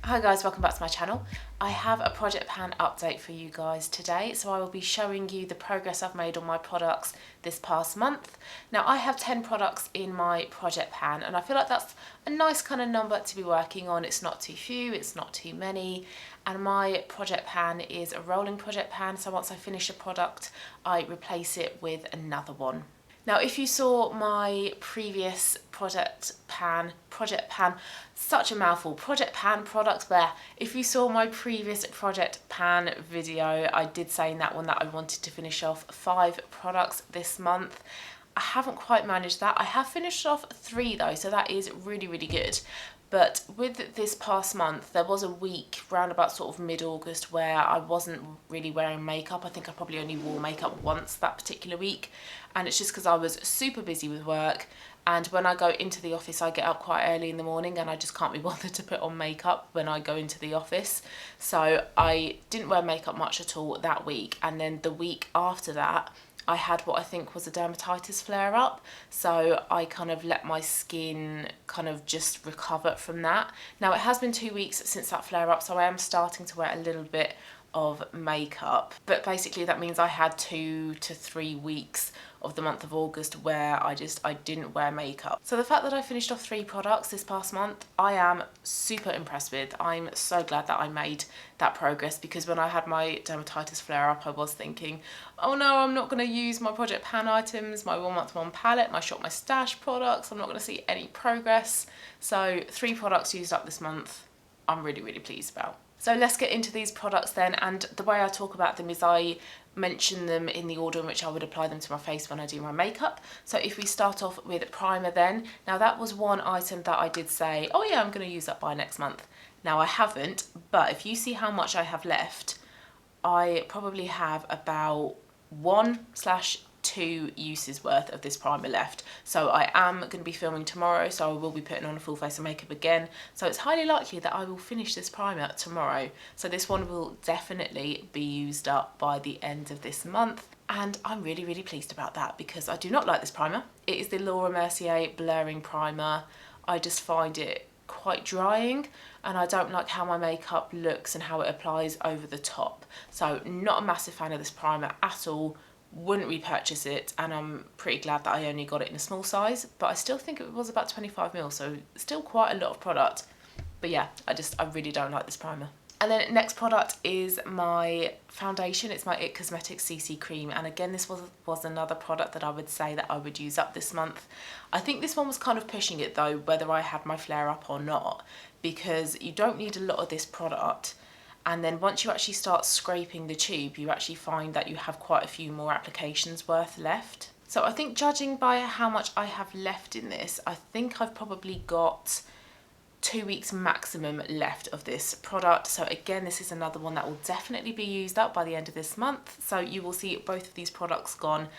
Hi guys, welcome back to my channel. I have a project pan update for you guys today. So I will be showing you the progress I've made on my products this past month. Now I have 10 products in my project pan and I feel like that's a nice kind of number to be working on. It's not too few, it's not too many. And my project pan is a rolling project pan. So once I finish a product, I replace it with another one. Now, if you saw my previous project pan, such a mouthful, project pan products there. If you saw my previous project pan video, I did say in that one that I wanted to finish off 5 products this month. I haven't quite managed that. I have finished off 3 though, so that is really, really good. But with this past month, there was a week round about sort of mid-August where I wasn't really wearing makeup. I think I probably only wore makeup once that particular week. And it's just because I was super busy with work. And when I go into the office, I get up quite early in the morning and I just can't be bothered to put on makeup when I go into the office. So I didn't wear makeup much at all that week. And then the week after that, I had what I think was a dermatitis flare up, so I kind of let my skin kind of just recover from that. Now it has been 2 weeks since that flare up, so I am starting to wear a little bit of makeup, but basically that means I had 2 to 3 weeks of the month of August where I didn't wear makeup. So the fact that I finished off 3 products this past month, I am super impressed with. I'm so glad that I made that progress, because when I had my dermatitis flare up, I was thinking, oh no, I'm not going to use my project pan items, my 1 month 1 palette, my Shop My Stash products. I'm not going to see any progress. So 3 products used up this month, I'm really, really pleased about. So let's get into these products then, and the way I talk about them is I mention them in the order in which I would apply them to my face when I do my makeup. So if we start off with primer then, now that was one item that I did say, oh yeah, I'm going to use that by next month. Now I haven't, but if you see how much I have left, I probably have about 1/2 uses worth of this primer left. So I am going to be filming tomorrow, so I will be putting on a full face of makeup again. So it's highly likely that I will finish this primer tomorrow. So this one will definitely be used up by the end of this month. And I'm really, really pleased about that, because I do not like this primer. It is the Laura Mercier Blurring Primer. I just find it quite drying, and I don't like how my makeup looks and how it applies over the top. So not a massive fan of this primer at all. Wouldn't repurchase it, and I'm pretty glad that I only got it in a small size, but I still think it was about 25ml, so still quite a lot of product. But yeah, I really don't like this primer. And then next product is my foundation. It's my IT Cosmetics CC Cream, and again this was another product that I would say that I would use up this month. I think this one was kind of pushing it though, whether I had my flare up or not, because you don't need a lot of this product. And then once you actually start scraping the tube, you actually find that you have quite a few more applications worth left. So I think, judging by how much I have left in this, I think I've probably got 2 weeks maximum left of this product. So again, this is another one that will definitely be used up by the end of this month. So you will see both of these products gone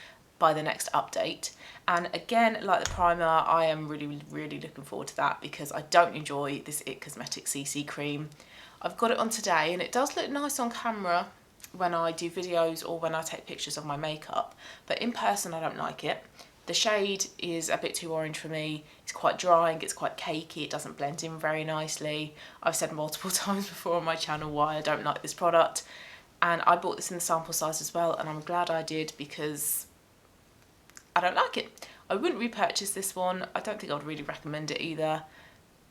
by the next update. And again, like the primer, I am really, really looking forward to that, because I don't enjoy this IT Cosmetics CC Cream. I've got it on today and it does look nice on camera when I do videos or when I take pictures of my makeup, but in person I don't like it. The shade is a bit too orange for me. It's quite drying, it's quite cakey, it doesn't blend in very nicely. I've said multiple times before on my channel why I don't like this product, and I bought this in the sample size as well, and I'm glad I did, because I don't like it. I wouldn't repurchase this one. I don't think I would really recommend it either.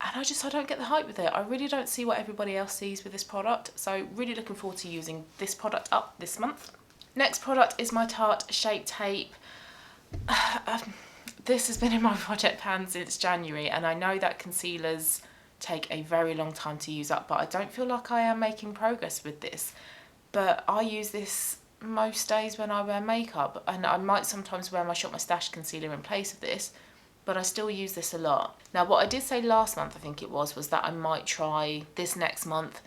And I don't get the hype with it. I really don't see what everybody else sees with this product. So really looking forward to using this product up this month. Next product is my Tarte Shape Tape. This has been in my project pan since January, and I know that concealers take a very long time to use up, but I don't feel like I am making progress with this. But I use this most days when I wear makeup, and I might sometimes wear my Shop My Stash concealer in place of this, but I still use this a lot. Now what I did say last month, I think it was that I might try this next month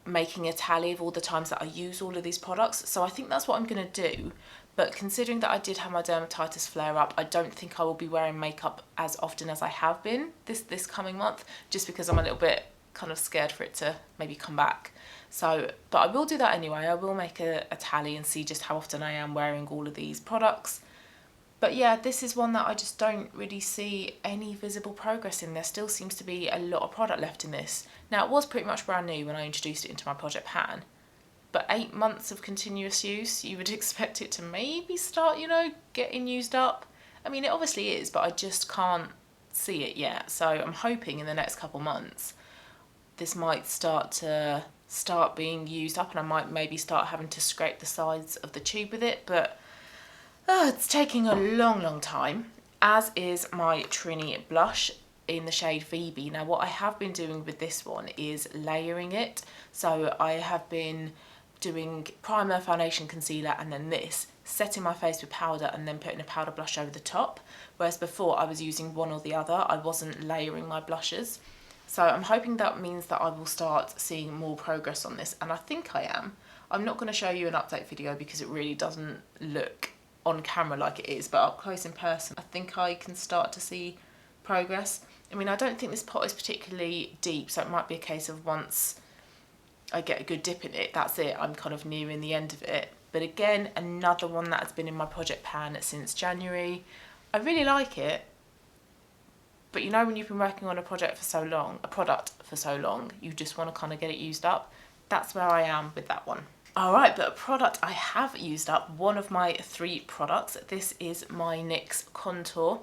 making a tally of all the times that I use all of these products. So I think that's what I'm going to do. But considering that I did have my dermatitis flare up, I don't think I will be wearing makeup as often as I have been this coming month, just because I'm a little bit kind of scared for it to maybe come back. So, but I will do that anyway. I will make a tally and see just how often I am wearing all of these products. But yeah, this is one that I just don't really see any visible progress in. There still seems to be a lot of product left in this. Now, it was pretty much brand new when I introduced it into my project pan, but 8 months of continuous use, you would expect it to maybe start, you know, getting used up. I mean, it obviously is, but I just can't see it yet. So I'm hoping in the next couple months, this might start being used up, and I might maybe start having to scrape the sides of the tube with it, but it's taking a long time, as is my Trinny blush in the shade Veebee. Now, what I have been doing with this one is layering it. So I have been doing primer, foundation, concealer, and then this, setting my face with powder and then putting a powder blush over the top. Whereas before I was using one or the other, I wasn't layering my blushes. So I'm hoping that means that I will start seeing more progress on this, and I think I am. I'm not going to show you an update video because it really doesn't look on camera like it is, but up close in person, I think I can start to see progress. I mean, I don't think this pot is particularly deep, so it might be a case of once I get a good dip in it, that's it, I'm kind of nearing the end of it. But again, another one that has been in my project pan since January. I really like it, but you know when you've been working on a product for so long, you just want to kind of get it used up. That's where I am with that one. Alright, but a product I have used up, one of my 3 products. This is my Nyx Contour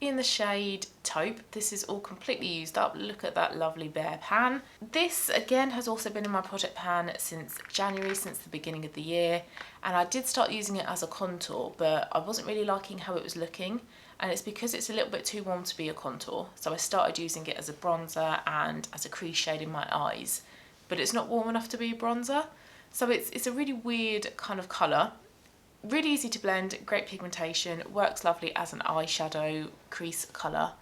in the shade Taupe. This is all completely used up. Look at that lovely bare pan. This again has also been in my project pan since January, since the beginning of the year, and I did start using it as a contour, but I wasn't really liking how it was looking, and it's because it's a little bit too warm to be a contour. So I started using it as a bronzer and as a crease shade in my eyes, but it's not warm enough to be a bronzer. So it's a really weird kind of colour. Really easy to blend, great pigmentation, works lovely as an eyeshadow crease colour.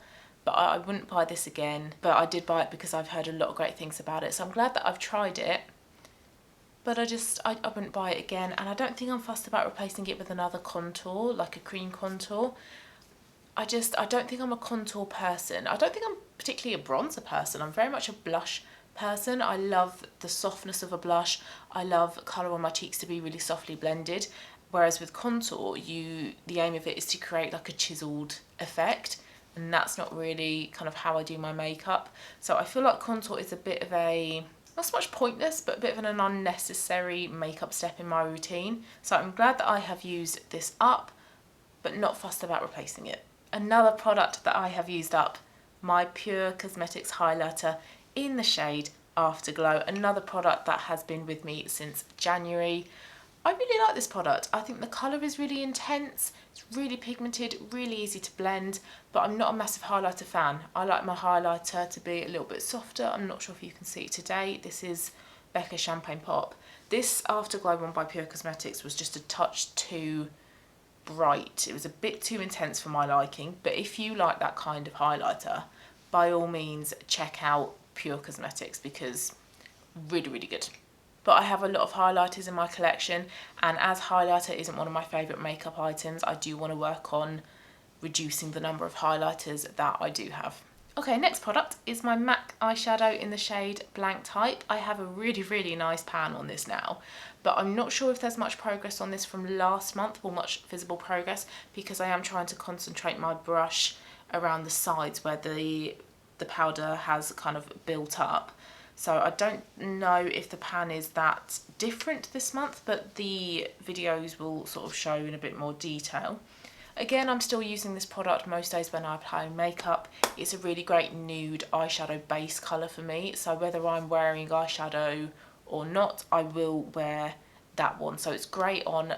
But I wouldn't buy this again, but I did buy it because I've heard a lot of great things about it. So I'm glad that I've tried it, but I wouldn't buy it again. And I don't think I'm fussed about replacing it with another contour, like a cream contour. I don't think I'm a contour person. I don't think I'm particularly a bronzer person. I'm very much a blush person. I love the softness of a blush. I love colour on my cheeks to be really softly blended. Whereas with contour, the aim of it is to create like a chiseled effect, and that's not really kind of how I do my makeup. So I feel like contour is a bit of a, not so much pointless, but a bit of an unnecessary makeup step in my routine. So I'm glad that I have used this up, but not fussed about replacing it. Another product that I have used up, my Pur Cosmetics highlighter in the shade Afterglow. Another product that has been with me since January. I really like this product. I think the colour is really intense, it's really pigmented, really easy to blend, but I'm not a massive highlighter fan. I like my highlighter to be a little bit softer. I'm not sure if you can see it today. This is Becca Champagne Pop. This Afterglow one by Pur Cosmetics was just a touch too bright. It was a bit too intense for my liking, but if you like that kind of highlighter, by all means check out Pur Cosmetics because really good. But I have a lot of highlighters in my collection, and as highlighter isn't one of my favourite makeup items, I do want to work on reducing the number of highlighters that I do have. Okay, next product is my MAC eyeshadow in the shade Blanc type. I have a really nice pan on this now, but I'm not sure if there's much progress on this from last month, or much visible progress, because I am trying to concentrate my brush around the sides where the powder has kind of built up. So I don't know if the pan is that different this month, but the videos will sort of show in a bit more detail. Again, I'm still using this product most days when I apply makeup. It's a really great nude eyeshadow base colour for me. So whether I'm wearing eyeshadow or not, I will wear that one. So it's great on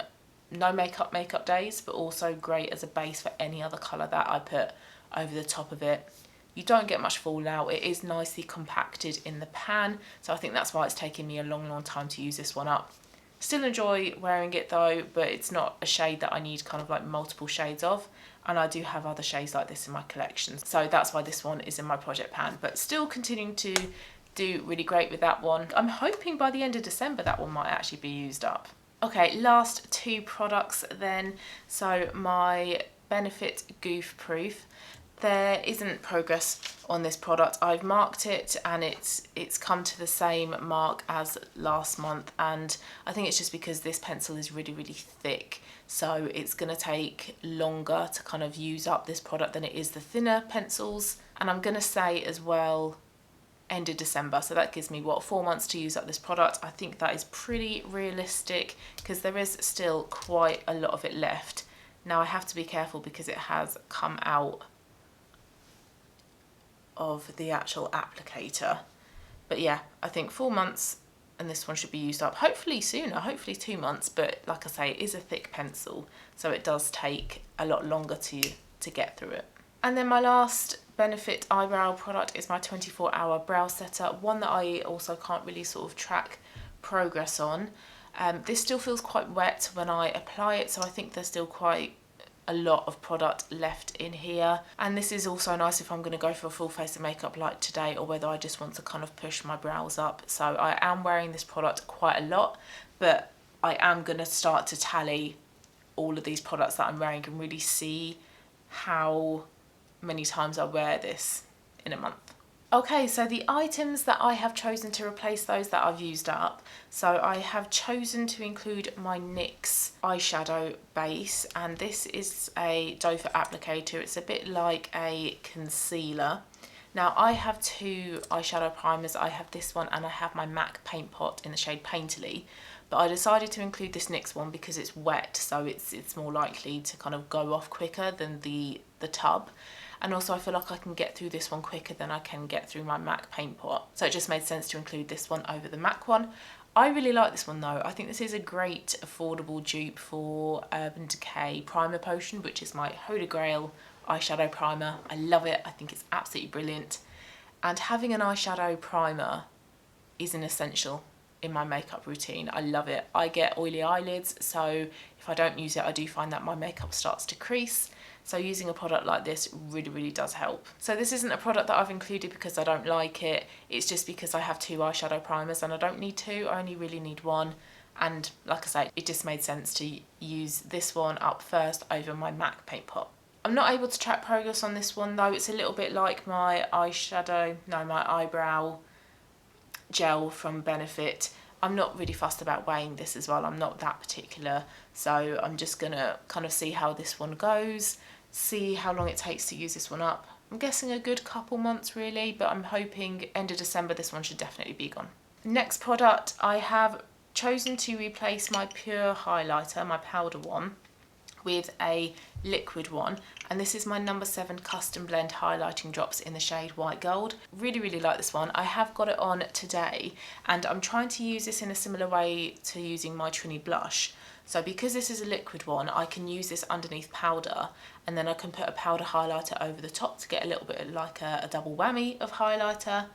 no makeup days, but also great as a base for any other colour that I put over the top of it. You don't get much fallout. It is nicely compacted in the pan, so I think that's why it's taken me a long time to use this one up. Still enjoy wearing it though, but it's not a shade that I need kind of like multiple shades of, and I do have other shades like this in my collection, so that's why this one is in my project pan, but still continuing to do really great with that one. I'm hoping by the end of December that one might actually be used up. Okay, last 2 products then. So my Benefit Goof Proof. There isn't progress on this product. I've marked it and it's come to the same mark as last month, and I think it's just because this pencil is really thick, so it's going to take longer to kind of use up this product than it is the thinner pencils. And I'm going to say as well, end of December, so that gives me what, 4 months to use up this product. I think that is pretty realistic because there is still quite a lot of it left. Now I have to be careful because it has come out of the actual applicator, but yeah, I think 4 months and this one should be used up, hopefully sooner, hopefully 2 months, but like I say, it is a thick pencil, so it does take a lot longer to get through it. And then my last Benefit eyebrow product is my 24-hour brow setter, one that I also can't really sort of track progress on. This still feels quite wet when I apply it, so I think there's still quite a lot of product left in here. And this is also nice if I'm going to go for a full face of makeup like today, or whether I just want to kind of push my brows up. So I am wearing this product quite a lot, but I am going to start to tally all of these products that I'm wearing and really see how many times I wear this in a month. Okay, so the items that I have chosen to replace those that I've used up. So I have chosen to include my NYX Eyeshadow Base, and this is a doe foot applicator. It's a bit like a concealer. Now I have two eyeshadow primers. I have this one and I have my MAC paint pot in the shade Painterly. But I decided to include this NYX one because it's wet, so it's more likely to kind of go off quicker than the tub. And also I feel like I can get through this one quicker than I can get through my MAC paint pot. So it just made sense to include this one over the MAC one. I really like this one though. I think this is a great affordable dupe for Urban Decay Primer Potion, which is my Holy Grail eyeshadow primer. I love it. I think it's absolutely brilliant. And having an eyeshadow primer is an essential in my makeup routine. I love it. I get oily eyelids, so if I don't use it, I do find that my makeup starts to crease. So using a product like this really does help. So this isn't a product that I've included because I don't like it. It's just because I have two eyeshadow primers and I don't need two. I only really need one. And like I say, it just made sense to use this one up first over my MAC paint pot. I'm not able to track progress on this one though. It's a little bit like my my eyebrow gel from Benefit. I'm not really fussed about weighing this as well. I'm not that particular. So I'm just gonna kind of see how this one goes, see how long it takes to use this one up. I'm guessing a good couple months really, but I'm hoping end of December this one should definitely be gone. Next product, I have chosen to replace my Pur Highlighter, my powder one, with a liquid one, and this is my No7 Custom Blend highlighting drops in the shade White Gold. Really like this one. I have got it on today and I'm trying to use this in a similar way to using my Trinny blush. So because this is a liquid one, I can use this underneath powder and then I can put a powder highlighter over the top to get a little bit like a double whammy of highlighter.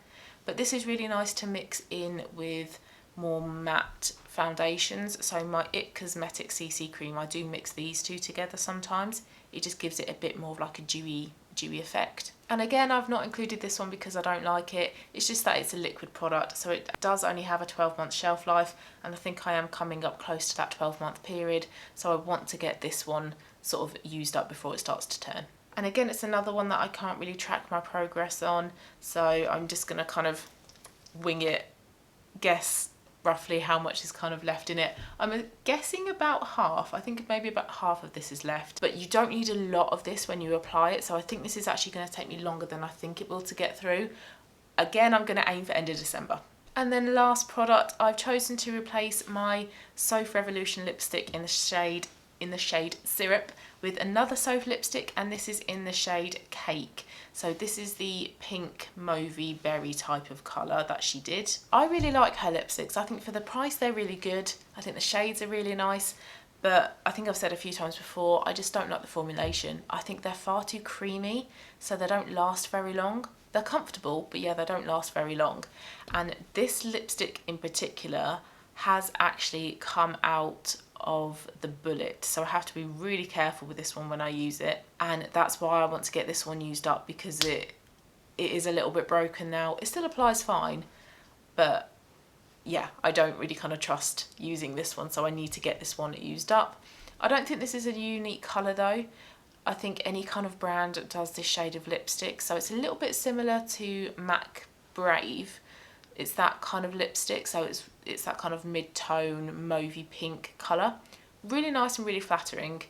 But this is really nice to mix in with more matte foundations. So my IT Cosmetics CC cream, I do mix these two together sometimes. It just gives it a bit more of like a dewy effect. And again, I've not included this one because I don't like it. It's just that it's a liquid product, so it does only have a 12-month shelf life, and I think I am coming up close to that 12-month period, so I want to get this one sort of used up before it starts to turn. And again, it's another one that I can't really track my progress on, so I'm just gonna kind of wing it, guess roughly how much is kind of left in it. I'm guessing about half. I think maybe about half of this is left, but you don't need a lot of this when you apply it, so I think this is actually going to take me longer than I think it will to get through. Again, I'm going to aim for end of December. And then last product, I've chosen to replace my Soph Revolution lipstick in the shade Syrup with another Soph lipstick, and this is in the shade Cake. So this is the pink mauvey berry type of colour that she did. I really like her lipsticks. I think for the price they're really good. I think the shades are really nice, but I think I've said a few times before, I just don't like the formulation. I think they're far too creamy, so they don't last very long. They're comfortable, but yeah, they don't last very long. And this lipstick in particular has actually come out of the bullet, so I have to be really careful with this one when I use it, and that's why I want to get this one used up, because it is a little bit broken now. It still applies fine, but yeah, I don't really kind of trust using this one, so I need to get this one used up. I don't think this is a unique colour though. I think any kind of brand does this shade of lipstick. So it's a little bit similar to MAC Brave. It's that kind of lipstick, so it's that kind of mid-tone mauvey pink colour. Really nice and really flattering.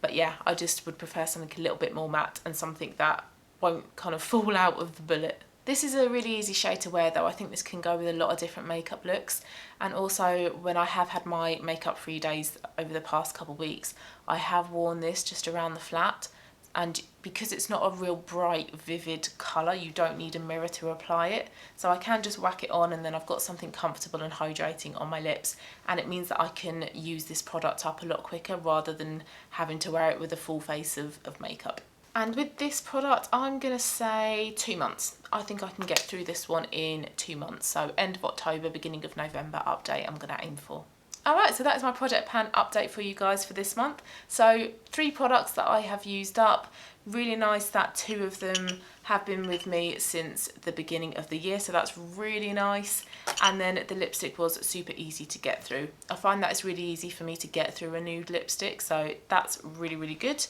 But yeah, I just would prefer something a little bit more matte and something that won't kind of fall out of the bullet. This is a really easy shade to wear though. I think this can go with a lot of different makeup looks. And also when I have had my makeup free days over the past couple of weeks, I have worn this just around the flat. And because it's not a real bright, vivid colour, you don't need a mirror to apply it. So I can just whack it on and then I've got something comfortable and hydrating on my lips. And it means that I can use this product up a lot quicker rather than having to wear it with a full face of makeup. And with this product, I'm going to say 2 months. I think I can get through this one in 2 months. So end of October, beginning of November update I'm going to aim for. Alright, so that is my project pan update for you guys for this month. So 3 products that I have used up. Really nice that 2 of them have been with me since the beginning of the year, so that's really nice. And then the lipstick was super easy to get through. I find that it's really easy for me to get through a nude lipstick, so that's really, really good.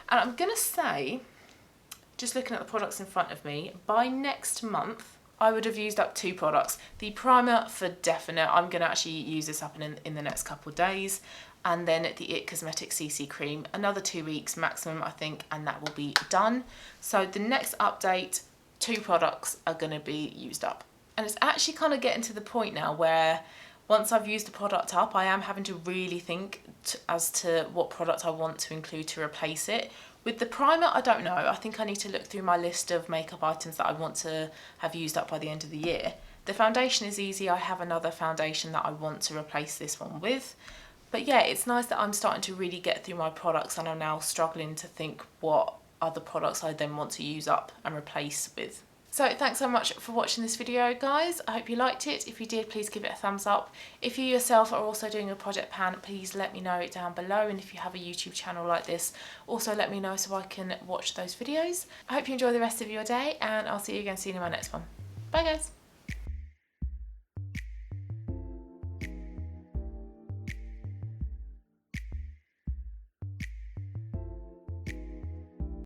And I'm going to say, just looking at the products in front of me, by next month I would have used up 2 products. The primer for definite, I'm going to actually use this up in the next couple of days. And then the It Cosmetics CC Cream, another 2 weeks maximum I think, and that will be done. So the next update, 2 products are going to be used up. And it's actually kind of getting to the point now where once I've used the product up, I am having to really think as to what product I want to include to replace it. With the primer, I don't know. I think I need to look through my list of makeup items that I want to have used up by the end of the year. The foundation is easy. I have another foundation that I want to replace this one with. But yeah, it's nice that I'm starting to really get through my products and I'm now struggling to think what other products I then want to use up and replace with. So thanks so much for watching this video, guys. I hope you liked it. If you did, please give it a thumbs up. If you yourself are also doing a project pan, please let me know it down below. And if you have a YouTube channel like this, also let me know so I can watch those videos. I hope you enjoy the rest of your day and I'll see you again soon in my next one. Bye guys.